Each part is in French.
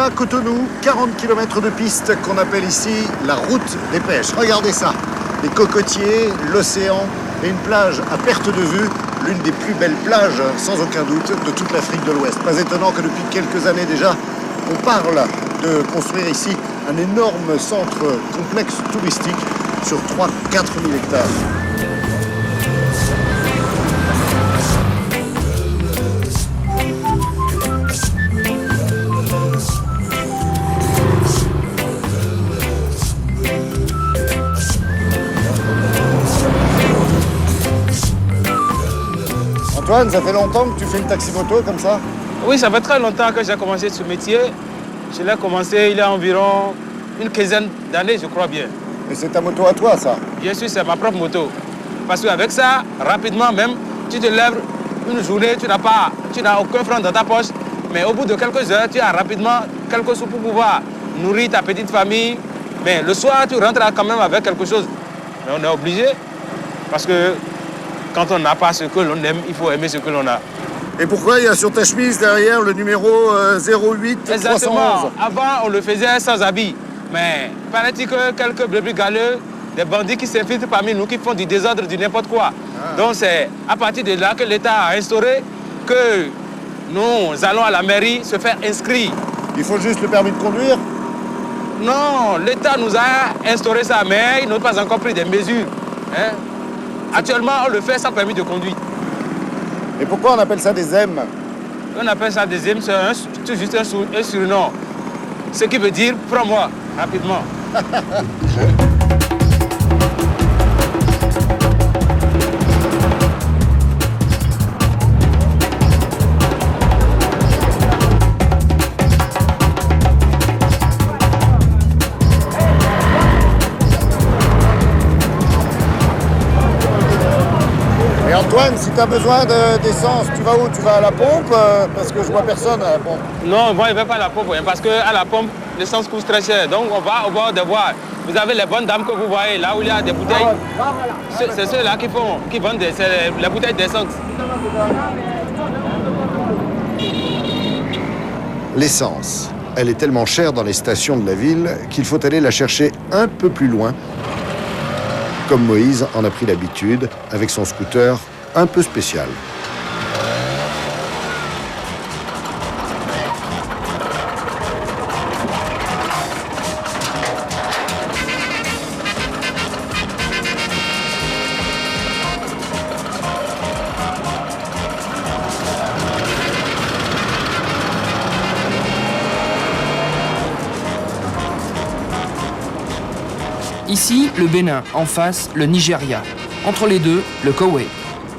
Voilà Cotonou, 40 km de piste qu'on appelle ici la route des pêches. Regardez ça, les cocotiers, l'océan et une plage à perte de vue, l'une des plus belles plages, sans aucun doute, de toute l'Afrique de l'Ouest. Pas étonnant que depuis quelques années déjà, on parle de construire ici un énorme centre complexe touristique sur 3-4 000 hectares. Antoine, ça fait longtemps que tu fais le taxi-moto comme ça? Oui, ça fait très longtemps que j'ai commencé ce métier. Je l'ai commencé il y a environ une quinzaine d'années, je crois bien. Et c'est ta moto à toi, ça? Bien sûr, c'est ma propre moto. Parce qu'avec ça, rapidement même, tu te lèves une journée, tu n'as aucun franc dans ta poche. Mais au bout de quelques heures, tu as rapidement quelques sous pour pouvoir nourrir ta petite famille. Mais le soir, tu rentres quand même avec quelque chose. Mais on est obligé. Parce que quand on n'a pas ce que l'on aime, il faut aimer ce que l'on a. Et pourquoi il y a sur ta chemise derrière le numéro 08 Exactement. 311? Avant, on le faisait sans habit. Mais paraît-il que quelques brebis galeux, des bandits qui s'infiltrent parmi nous, qui font du désordre, du n'importe quoi. Donc c'est à partir de là que l'État a instauré que nous allons à la mairie se faire inscrire. Il faut juste le permis de conduire? Non, l'État nous a instauré ça, mais ils n'ont pas encore pris des mesures. Hein? Actuellement, on le fait sans permis de conduire. Et pourquoi on appelle ça des M? On appelle ça des M, c'est juste un surnom. Ce qui veut dire, prends-moi, rapidement. Et Antoine, si tu as besoin d'essence, tu vas où? Tu vas à la pompe? Parce que je vois personne à la pompe. Non, moi, je ne vais pas à la pompe, parce qu'à la pompe, l'essence coûte très cher. Donc, on va au bord des voies. Vous avez les bonnes dames que vous voyez, là où il y a des bouteilles. C'est ceux-là qui vendent les bouteilles d'essence. L'essence, elle est tellement chère dans les stations de la ville qu'il faut aller la chercher un peu plus loin, comme Moïse en a pris l'habitude avec son scooter un peu spécial. Ici, le Bénin, en face, le Nigeria. Entre les deux, le Koweït.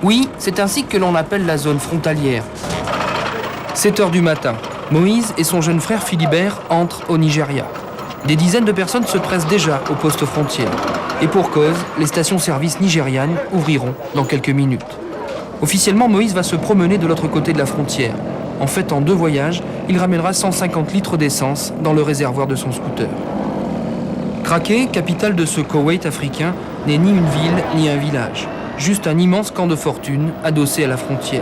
Oui, c'est ainsi que l'on appelle la zone frontalière. 7 heures du matin, Moïse et son jeune frère Philibert entrent au Nigeria. Des dizaines de personnes se pressent déjà au poste frontière. Et pour cause, les stations-service nigérianes ouvriront dans quelques minutes. Officiellement, Moïse va se promener de l'autre côté de la frontière. En fait, en 2 voyages, il ramènera 150 litres d'essence dans le réservoir de son scooter. Craké, capitale de ce Koweït africain, n'est ni une ville ni un village. Juste un immense camp de fortune adossé à la frontière.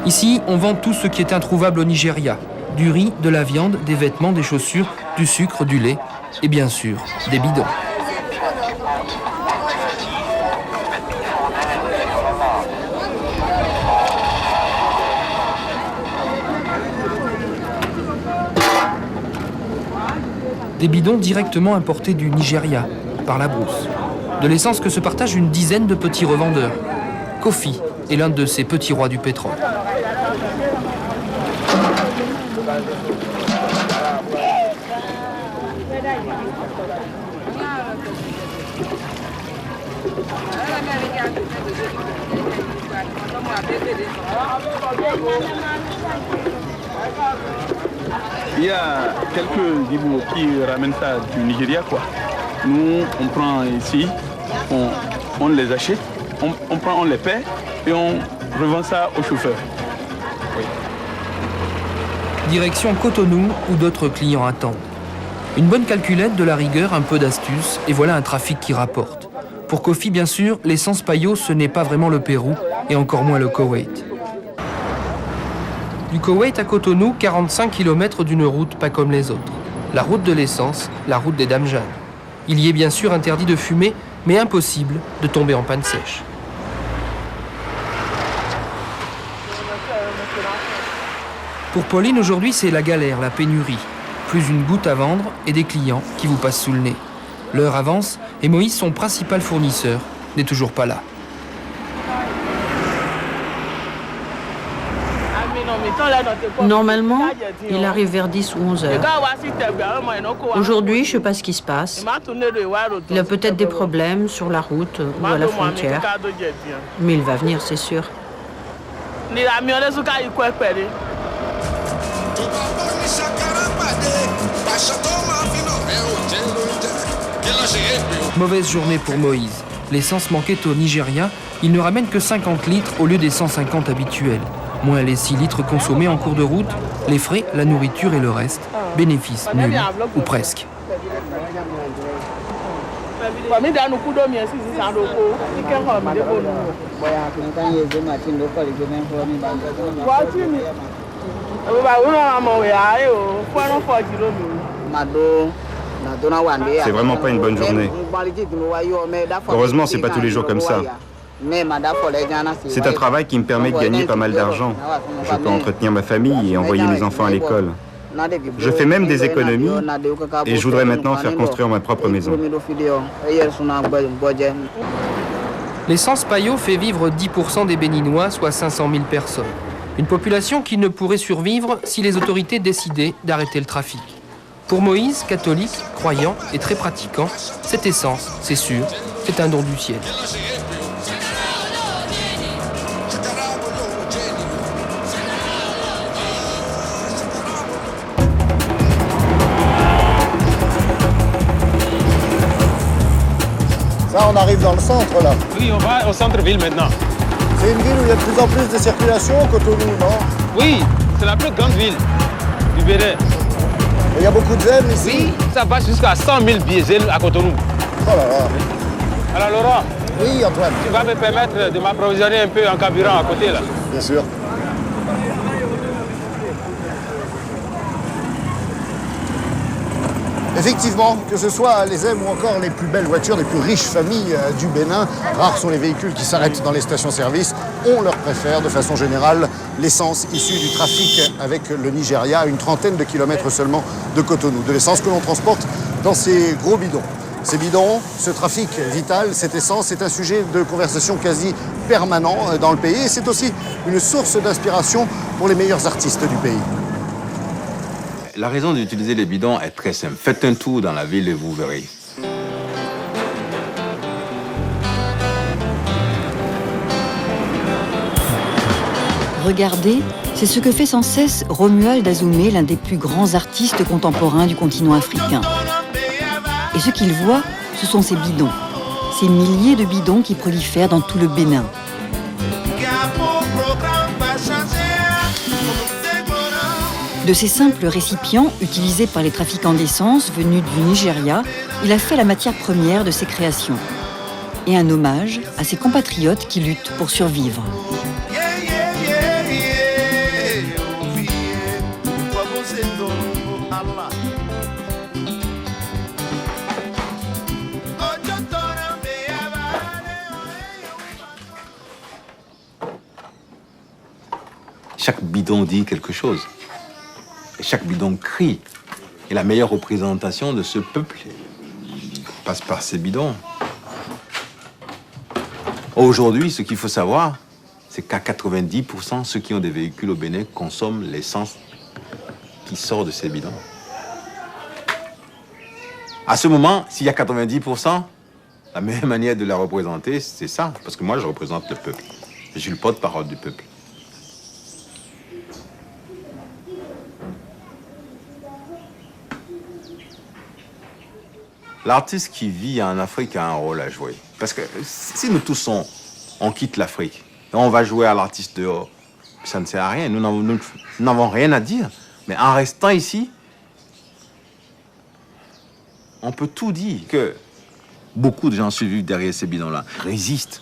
Ici, on vend tout ce qui est introuvable au Nigeria. Du riz, de la viande, des vêtements, des chaussures, du sucre, du lait et bien sûr, des bidons. Des bidons directement importés du Nigeria, par la brousse. De l'essence que se partagent une dizaine de petits revendeurs. Kofi est l'un de ces petits rois du pétrole. Il y a quelques Dibos qui ramènent ça du Nigeria, quoi. Nous, on prend ici, on les achète, on les paie et on revend ça aux chauffeurs. Oui. Direction Cotonou, où d'autres clients attendent. Une bonne calculette, de la rigueur, un peu d'astuce, et voilà un trafic qui rapporte. Pour Kofi, bien sûr, l'essence Payot, ce n'est pas vraiment le Pérou, et encore moins le Koweït. Du Koweït à Cotonou, 45 km d'une route pas comme les autres. La route de l'essence, la route des Dames Jeannes. Il y est bien sûr interdit de fumer, mais impossible de tomber en panne sèche. Pour Pauline, aujourd'hui, c'est la galère, la pénurie. Plus une goutte à vendre et des clients qui vous passent sous le nez. L'heure avance et Moïse, son principal fournisseur, n'est toujours pas là. Normalement, il arrive vers 10 ou 11 heures. Aujourd'hui, je ne sais pas ce qui se passe. Il a peut-être des problèmes sur la route ou à la frontière. Mais il va venir, c'est sûr. Mauvaise journée pour Moïse. L'essence manquait au Nigeria. Il ne ramène que 50 litres au lieu des 150 habituels. Moins les 6 litres consommés en cours de route, les frais, la nourriture et le reste. Bénéfice nul, ou presque. C'est vraiment pas une bonne journée. Heureusement, c'est pas tous les jours comme ça. C'est un travail qui me permet de gagner pas mal d'argent. Je peux entretenir ma famille et envoyer mes enfants à l'école. Je fais même des économies et je voudrais maintenant faire construire ma propre maison. L'essence Payot fait vivre 10% des Béninois, soit 500 000 personnes. Une population qui ne pourrait survivre si les autorités décidaient d'arrêter le trafic. Pour Moïse, catholique, croyant et très pratiquant, cette essence, c'est sûr, c'est un don du ciel. Ça, on arrive dans le centre, là. Oui, on va au centre-ville maintenant. C'est une ville où il y a de plus en plus de circulation, Cotonou, non? Oui, c'est la plus grande ville du Bénin. Il y a beaucoup de zèles ici? Oui, ça va jusqu'à 100 000 diesel à Cotonou. Oh là là. Alors Laurent, Oui, Antoine. tu vas me permettre de m'approvisionner un peu en carburant à côté là. Bien sûr. Effectivement, que ce soit les M ou encore les plus belles voitures des plus riches familles du Bénin, rares sont les véhicules qui s'arrêtent dans les stations-service. On leur préfère de façon générale l'essence issue du trafic avec le Nigeria, à une trentaine de kilomètres seulement de Cotonou. De l'essence que l'on transporte dans ces gros bidons. Ces bidons, ce trafic vital, cette essence, c'est un sujet de conversation quasi permanent dans le pays et c'est aussi une source d'inspiration pour les meilleurs artistes du pays. La raison d'utiliser les bidons est très simple. Faites un tour dans la ville et vous verrez. Regardez, c'est ce que fait sans cesse Romuald Azoumé, l'un des plus grands artistes contemporains du continent africain. Et ce qu'il voit, ce sont ces bidons. Ces milliers de bidons qui prolifèrent dans tout le Bénin. De ces simples récipients, utilisés par les trafiquants d'essence venus du Nigeria, il a fait la matière première de ses créations. Et un hommage à ses compatriotes qui luttent pour survivre. Chaque bidon dit quelque chose. Et chaque bidon crie. Et la meilleure représentation de ce peuple passe par ces bidons. Aujourd'hui, ce qu'il faut savoir, c'est qu'à 90%, ceux qui ont des véhicules au Bénin consomment l'essence qui sort de ces bidons. À ce moment, s'il y a 90%, la meilleure manière de la représenter, c'est ça. Parce que moi, je représente le peuple. Je suis le porte-parole du peuple. L'artiste qui vit en Afrique a un rôle à jouer. Parce que si nous tous, on quitte l'Afrique, et on va jouer à l'artiste dehors, ça ne sert à rien. Nous n'avons rien à dire. Mais en restant ici, on peut tout dire. Que beaucoup de gens qui vivent derrière ces bidons-là résistent.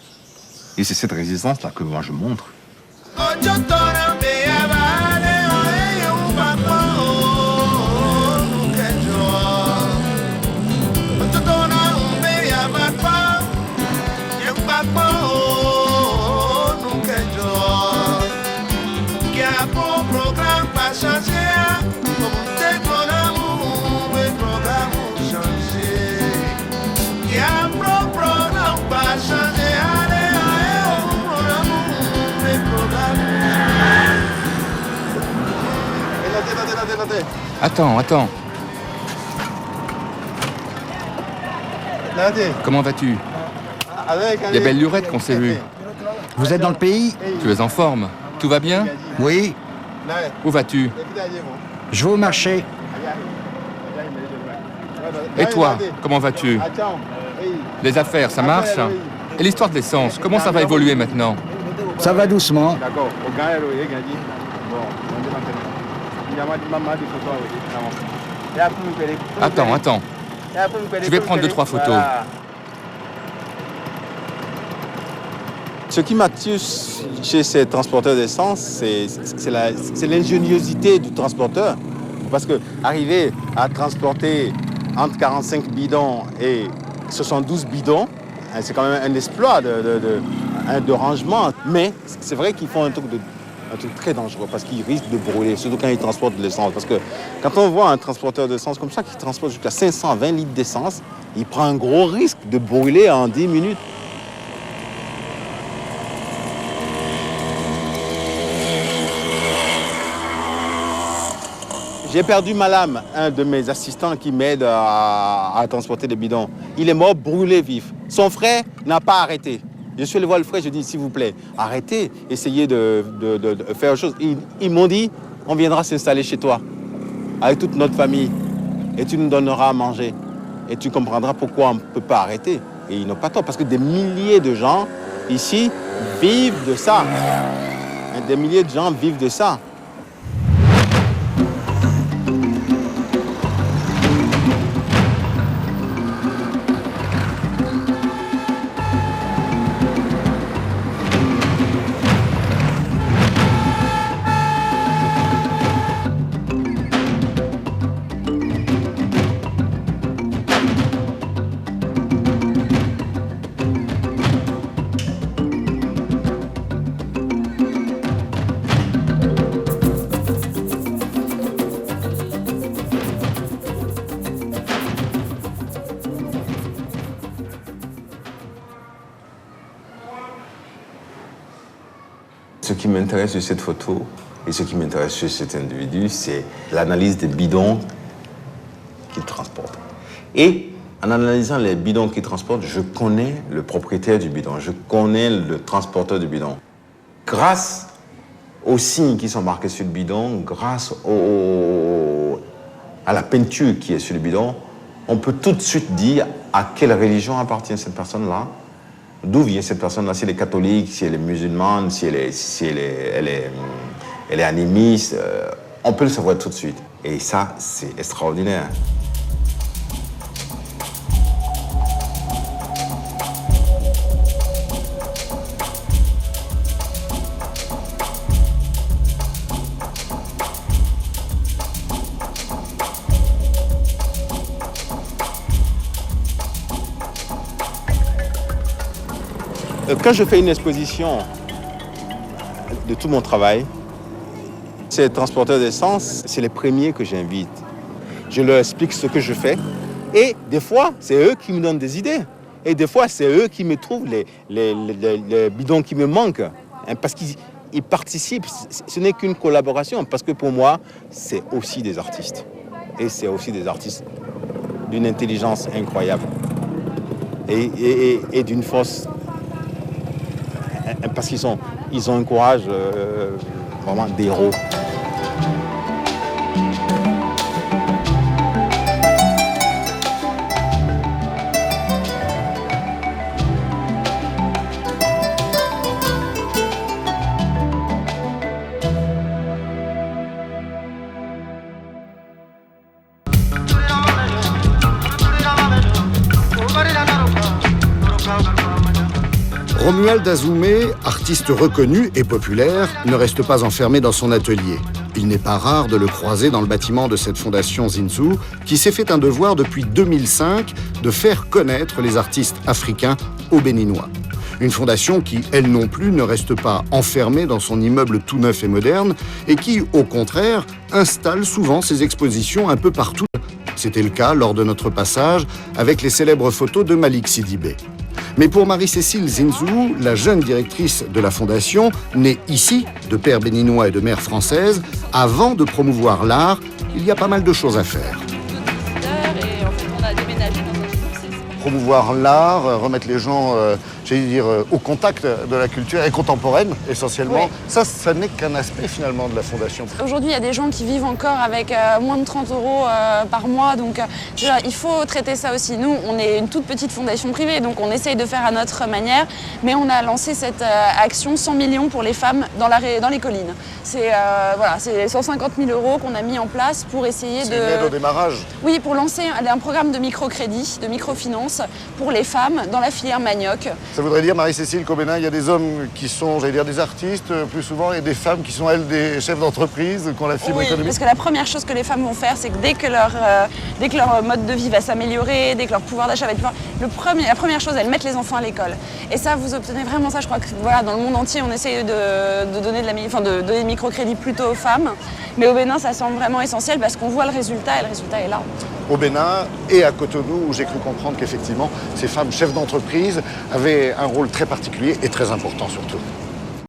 Et c'est cette résistance-là que moi je montre. Attends. Comment vas-tu? Il y a belle lurette qu'on s'est vu. Vous êtes dans le pays? Tu es en forme? Tout va bien? Oui. Où vas-tu? Je vais au marché. Et toi, comment vas-tu? Les affaires, ça marche? Et l'histoire de l'essence, comment ça va évoluer maintenant? Ça va doucement. Attends. Je vais prendre 2-3 photos. Ce qui m'attire chez ces transporteurs d'essence, c'est l'ingéniosité du transporteur. Parce que arriver à transporter entre 45 bidons et 72 bidons, c'est quand même un exploit de rangement. Mais c'est vrai qu'ils font un truc très dangereux parce qu'ils risquent de brûler, surtout quand ils transportent de l'essence. Parce que quand on voit un transporteur d'essence comme ça qui transporte jusqu'à 520 litres d'essence, il prend un gros risque de brûler en 10 minutes. J'ai perdu Malam, un de mes assistants qui m'aide à transporter des bidons. Il est mort brûlé vif. Son frère n'a pas arrêté. Je suis allé voir le frère, je lui ai dit, s'il vous plaît, arrêtez, essayez de faire autre chose. Ils m'ont dit, on viendra s'installer chez toi, avec toute notre famille, et tu nous donneras à manger. Et tu comprendras pourquoi on ne peut pas arrêter. Et ils n'ont pas tort, parce que des milliers de gens ici vivent de ça. Des milliers de gens vivent de ça. Ce qui m'intéresse sur cette photo et ce qui m'intéresse sur cet individu, c'est l'analyse des bidons qu'il transporte. Et en analysant les bidons qu'il transporte, je connais le propriétaire du bidon, je connais le transporteur du bidon. Grâce aux signes qui sont marqués sur le bidon, grâce à la peinture qui est sur le bidon, on peut tout de suite dire à quelle religion appartient cette personne-là. D'où vient cette personne-là? Si elle est catholique, si elle est musulmane, si elle est animiste, on peut le savoir tout de suite. Et ça, c'est extraordinaire. Quand je fais une exposition de tout mon travail, ces transporteurs d'essence, c'est les premiers que j'invite. Je leur explique ce que je fais et des fois, c'est eux qui me donnent des idées. Et des fois, c'est eux qui me trouvent les bidons qui me manquent. Parce qu'ils participent, ce n'est qu'une collaboration. Parce que pour moi, c'est aussi des artistes. Et c'est aussi des artistes d'une intelligence incroyable et d'une force. Parce qu'ils ont un courage vraiment d'héros. Romuald Azoumé, artiste reconnu et populaire, ne reste pas enfermé dans son atelier. Il n'est pas rare de le croiser dans le bâtiment de cette fondation Zinzou, qui s'est fait un devoir depuis 2005 de faire connaître les artistes africains aux Béninois. Une fondation qui, elle non plus, ne reste pas enfermée dans son immeuble tout neuf et moderne et qui, au contraire, installe souvent ses expositions un peu partout. C'était le cas lors de notre passage avec les célèbres photos de Malik Sidibé. Mais pour Marie-Cécile Zinzou, la jeune directrice de la fondation, née ici, de père béninois et de mère française, avant de promouvoir l'art, il y a pas mal de choses à faire. Promouvoir l'art, remettre les gens, au contact de la culture et contemporaine, essentiellement. Oui. Ça n'est qu'un aspect, finalement, de la Fondation. Aujourd'hui, il y a des gens qui vivent encore avec moins de 30 € par mois, donc il faut traiter ça aussi. Nous, on est une toute petite fondation privée, donc on essaye de faire à notre manière, mais on a lancé cette action 100 millions pour les femmes dans les collines. C'est 150 000 € qu'on a mis en place pour essayer de... C'est une aide au démarrage. Oui, pour lancer un programme de microcrédit, de microfinance pour les femmes dans la filière manioc. Ça voudrait dire, Marie-Cécile, qu'au Bénin, il y a des hommes qui sont, des artistes plus souvent, et des femmes qui sont, elles, des chefs d'entreprise, qui ont la fibre économique. Parce que la première chose que les femmes vont faire, c'est que dès que leur mode de vie va s'améliorer, dès que leur pouvoir d'achat va être la première chose, elles mettent les enfants à l'école. Et ça, vous obtenez vraiment ça. Je crois que dans le monde entier, on essaye de donner des microcrédits plutôt aux femmes. Mais au Bénin, ça semble vraiment essentiel parce qu'on voit le résultat et le résultat est là. Au Bénin et à Cotonou, où j'ai cru comprendre qu'effectivement, ces femmes chefs d'entreprise avaient un rôle très particulier et très important surtout.